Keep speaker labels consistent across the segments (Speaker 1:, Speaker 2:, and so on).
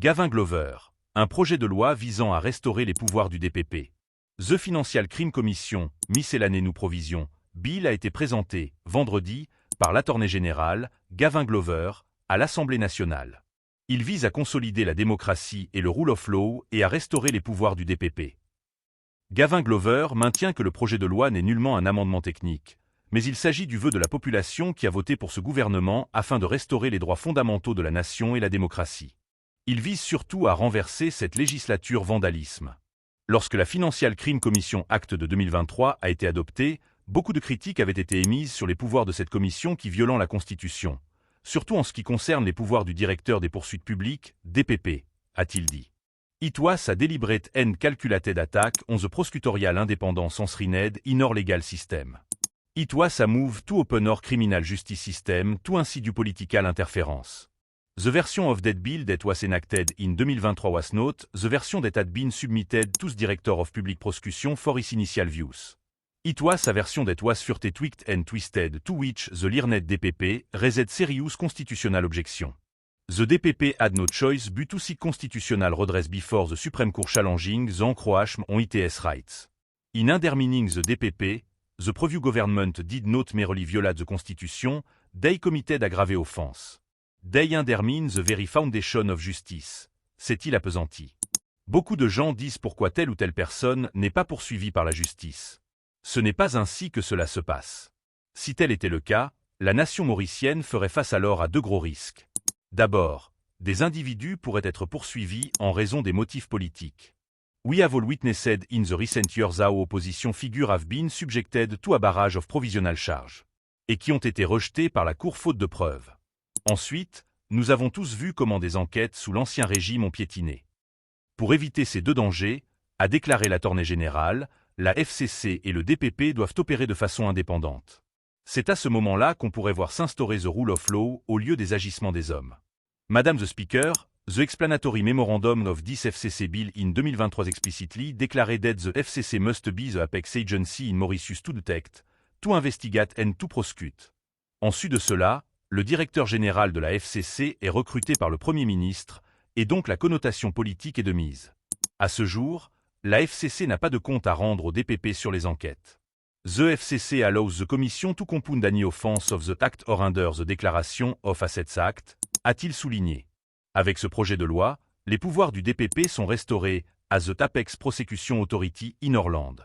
Speaker 1: Gavin Glover, un projet de loi visant à restaurer les pouvoirs du DPP. The Financial Crime Commission, miscellaneous nous provision, bill a été présenté, vendredi, par l'Attorney General, Gavin Glover, à l'Assemblée nationale. Il vise à consolider la démocratie et le rule of law et à restaurer les pouvoirs du DPP. Gavin Glover maintient que le projet de loi n'est nullement un amendement technique, mais il s'agit du vœu de la population qui a voté pour ce gouvernement afin de restaurer les droits fondamentaux de la nation et la démocratie. Il vise surtout à renverser cette législature vandalisme. Lorsque la Financial Crime Commission Act de 2023 a été adoptée, beaucoup de critiques avaient été émises sur les pouvoirs de cette commission qui violant la Constitution, surtout en ce qui concerne les pouvoirs du directeur des poursuites publiques, DPP, a-t-il dit. It was a deliberate and calculated attack on the prosecutorial independence enshrined in our legal system. It was a move to open our criminal justice system to ainsi du political interference. The version of that bill that was enacted in 2023 was not the version that had been submitted to the Director of Public Prosecution for his initial views. It was a version that was further tweaked and twisted to which the learned DPP raised serious constitutional objection. The DPP had no choice but to seek constitutional redress before the Supreme Court challenging the encroachment on its rights. In undermining the DPP, the previous government did not merely violate the Constitution, they committed a grave offense. They undermine the very foundation of justice, s'est-il appesanti. Beaucoup de gens disent pourquoi telle ou telle personne n'est pas poursuivie par la justice. Ce n'est pas ainsi que cela se passe. Si tel était le cas, la nation mauricienne ferait face alors à deux gros risques. D'abord, des individus pourraient être poursuivis en raison des motifs politiques. We have all witnessed in the recent years how opposition figures have been subjected to a barrage of provisional charge, et qui ont été rejetés par la Cour faute de preuves. Ensuite, nous avons tous vu comment des enquêtes sous l'Ancien Régime ont piétiné. Pour éviter ces deux dangers, a déclaré l'Attorney General, la FCC et le DPP doivent opérer de façon indépendante. C'est à ce moment-là qu'on pourrait voir s'instaurer the rule of law au lieu des agissements des hommes. Madame the Speaker, the explanatory memorandum of this FCC bill in 2023 explicitly declared that the FCC must be the apex agency in Mauritius to detect, to investigate and to prosecute. En sus de cela, le directeur général de la FCC est recruté par le Premier ministre, et donc la connotation politique est de mise. À ce jour, la FCC n'a pas de compte à rendre au DPP sur les enquêtes. The FCC allows the Commission to compound any offense of the act or under the Declaration of Assets Act, a-t-il souligné. Avec ce projet de loi, les pouvoirs du DPP sont restaurés à the Apex Prosecution Authority in Orland.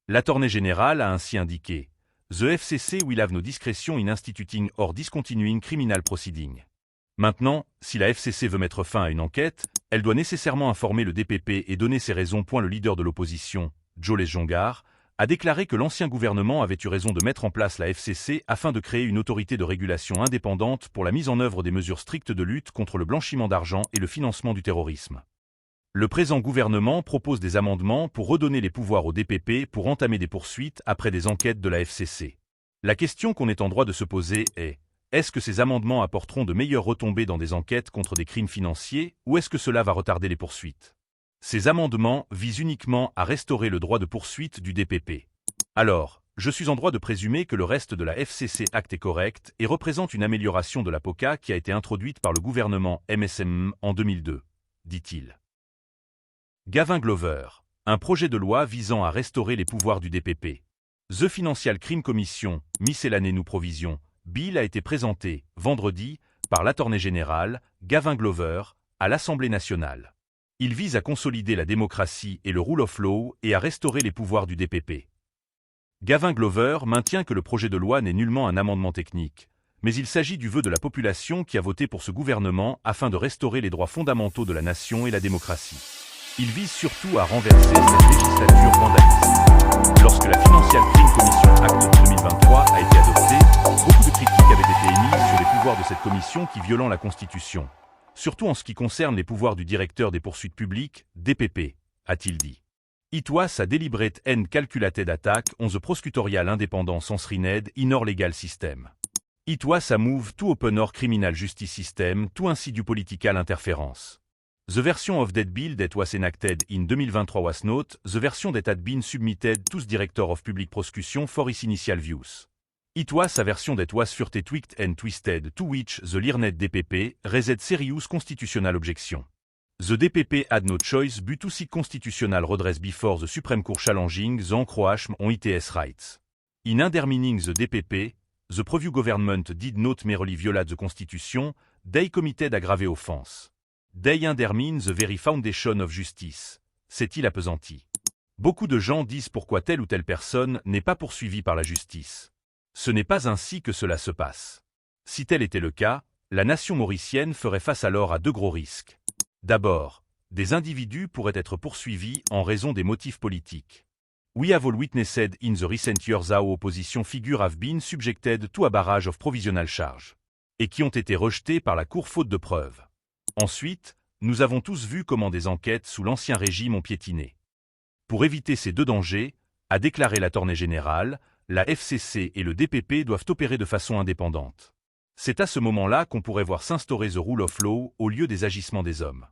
Speaker 1: L'Attorney General a ainsi indiqué The FCC will have no discretion in instituting or discontinuing criminal proceeding. Maintenant, si la FCC veut mettre fin à une enquête, elle doit nécessairement informer le DPP et donner ses raisons. Le leader de l'opposition, Joles Jongar, a déclaré que l'ancien gouvernement avait eu raison de mettre en place la FCC afin de créer une autorité de régulation indépendante pour la mise en œuvre des mesures strictes de lutte contre le blanchiment d'argent et le financement du terrorisme. Le présent gouvernement propose des amendements pour redonner les pouvoirs au DPP pour entamer des poursuites après des enquêtes de la FCC. La question qu'on est en droit de se poser est, est-ce que ces amendements apporteront de meilleures retombées dans des enquêtes contre des crimes financiers ou est-ce que cela va retarder les poursuites? Ces amendements visent uniquement à restaurer le droit de poursuite du DPP. Alors, je suis en droit de présumer que le reste de la FCC Act est correct et représente une amélioration de la POCA qui a été introduite par le gouvernement MSM en 2002, dit-il. Gavin Glover, un projet de loi visant à restaurer les pouvoirs du DPP. The Financial Crime Commission, miscellaneous nous provision, bill a été présenté, vendredi, par l'Attorney General, Gavin Glover, à l'Assemblée nationale. Il vise à consolider la démocratie et le rule of law et à restaurer les pouvoirs du DPP. Gavin Glover maintient que le projet de loi n'est nullement un amendement technique, mais il s'agit du vœu de la population qui a voté pour ce gouvernement afin de restaurer les droits fondamentaux de la nation et la démocratie. Il vise surtout à renverser cette législature vandaliste. Lorsque la Financial Crime Commission Act de 2023 a été adoptée, beaucoup de critiques avaient été émises sur les pouvoirs de cette commission qui violant la Constitution, surtout en ce qui concerne les pouvoirs du directeur des poursuites publiques, DPP, a-t-il dit. It was a deliberate and calculated attack on the prosecutorial independence enshrined in our legal system. It was a move to open our criminal justice system to ainsi du political interference. The version of that bill that was enacted in 2023 was not the version that had been submitted to the Director of Public Prosecution for his initial views. It was a version that was further tweaked and twisted to which the learned DPP raised serious constitutional objection. The DPP had no choice but to seek constitutional redress before the Supreme Court challenging the encroachment on its rights. In undermining the DPP, the previous government did not merely violate the Constitution, they committed a grave offense. They undermine the very foundation of justice, s'est-il appesanti. Beaucoup de gens disent pourquoi telle ou telle personne n'est pas poursuivie par la justice. Ce n'est pas ainsi que cela se passe. Si tel était le cas, la nation mauricienne ferait face alors à deux gros risques. D'abord, des individus pourraient être poursuivis en raison des motifs politiques. We have all witnessed in the recent years how opposition figures have been subjected to a barrage of provisional charge, et qui ont été rejetés par la Cour faute de preuves. Ensuite, nous avons tous vu comment des enquêtes sous l'Ancien Régime ont piétiné. Pour éviter ces deux dangers, a déclaré l'Attorney General, la FCC et le DPP doivent opérer de façon indépendante. C'est à ce moment-là qu'on pourrait voir s'instaurer the rule of law au lieu des agissements des hommes.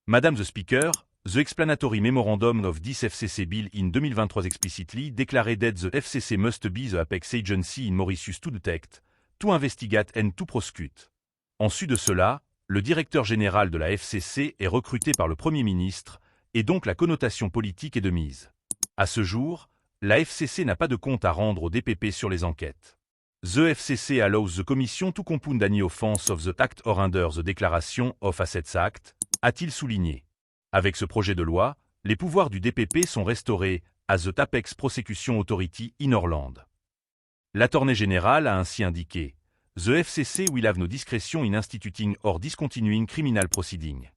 Speaker 1: Madame the Speaker, the explanatory memorandum of this FCC bill in 2023 explicitly declared that the FCC must be the apex agency in Mauritius to detect, to investigate and to prosecute. En sus de cela, le directeur général de la FCC est recruté par le Premier ministre, et donc la connotation politique est de mise. À ce jour, la FCC n'a pas de compte à rendre au DPP sur les enquêtes. The FCC allows the Commission to compound any offense of the act or under the Declaration of Assets Act, a-t-il souligné. Avec ce projet de loi, les pouvoirs du DPP sont restaurés à the Apex Prosecution Authority in Orland. L'Attorney General a ainsi indiqué « The FCC will have no discretion in instituting or discontinuing criminal proceeding ».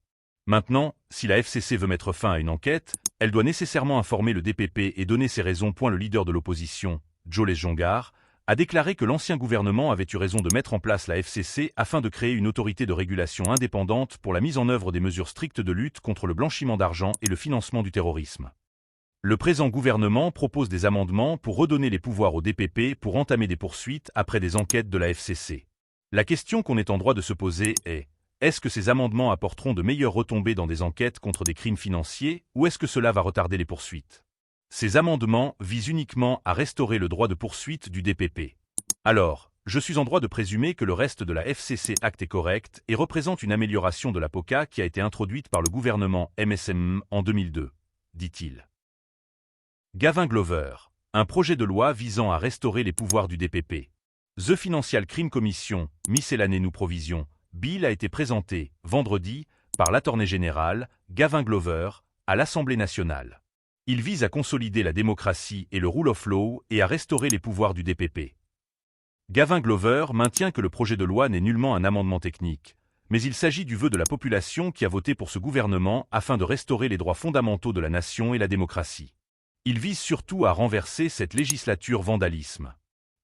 Speaker 1: Maintenant, si la FCC veut mettre fin à une enquête, elle doit nécessairement informer le DPP et donner ses raisons. Le leader de l'opposition, Joles Jongar, a déclaré que l'ancien gouvernement avait eu raison de mettre en place la FCC afin de créer une autorité de régulation indépendante pour la mise en œuvre des mesures strictes de lutte contre le blanchiment d'argent et le financement du terrorisme. Le présent gouvernement propose des amendements pour redonner les pouvoirs au DPP pour entamer des poursuites après des enquêtes de la FCC. La question qu'on est en droit de se poser est: est-ce que ces amendements apporteront de meilleures retombées dans des enquêtes contre des crimes financiers ou est-ce que cela va retarder les poursuites? Ces amendements visent uniquement à restaurer le droit de poursuite du DPP. Alors, je suis en droit de présumer que le reste de la FCC Act est correct et représente une amélioration de la POCA qui a été introduite par le gouvernement MSM en 2002, dit-il. Gavin Glover, un projet de loi visant à restaurer les pouvoirs du DPP. The Financial Crime Commission, miscellaneous nous provision, bill a été présenté, vendredi, par l'Attorney General, Gavin Glover, à l'Assemblée nationale. Il vise à consolider la démocratie et le rule of law et à restaurer les pouvoirs du DPP. Gavin Glover maintient que le projet de loi n'est nullement un amendement technique, mais il s'agit du vœu de la population qui a voté pour ce gouvernement afin de restaurer les droits fondamentaux de la nation et la démocratie. Il vise surtout à renverser cette législature vandalisme.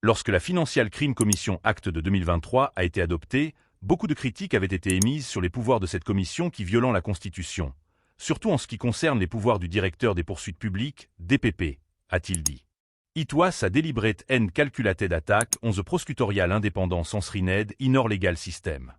Speaker 1: Lorsque la Financial Crime Commission Act de 2023 a été adoptée, beaucoup de critiques avaient été émises sur les pouvoirs de cette commission qui violant la Constitution, surtout en ce qui concerne les pouvoirs du directeur des poursuites publiques, DPP, a-t-il dit. It was a deliberate and calculated attack on the prosecutorial independence enshrined in our legal system.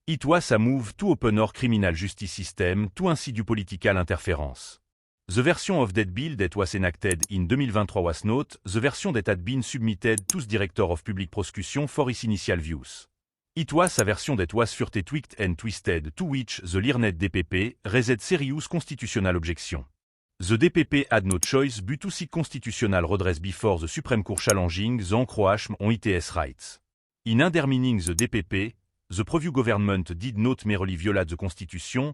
Speaker 1: It was a move to open our criminal justice system to ainsi du political interference. The version of that bill that was enacted in 2023 was not the version that had been submitted to the Director of Public Prosecution for his initial views. It was a version that was further tweaked and twisted to which the learned DPP raised serious constitutional objection. The DPP had no choice but to seek constitutional redress before the Supreme Court challenging the encroachment on its rights. In undermining the DPP, the previous government did not merely violate the Constitution,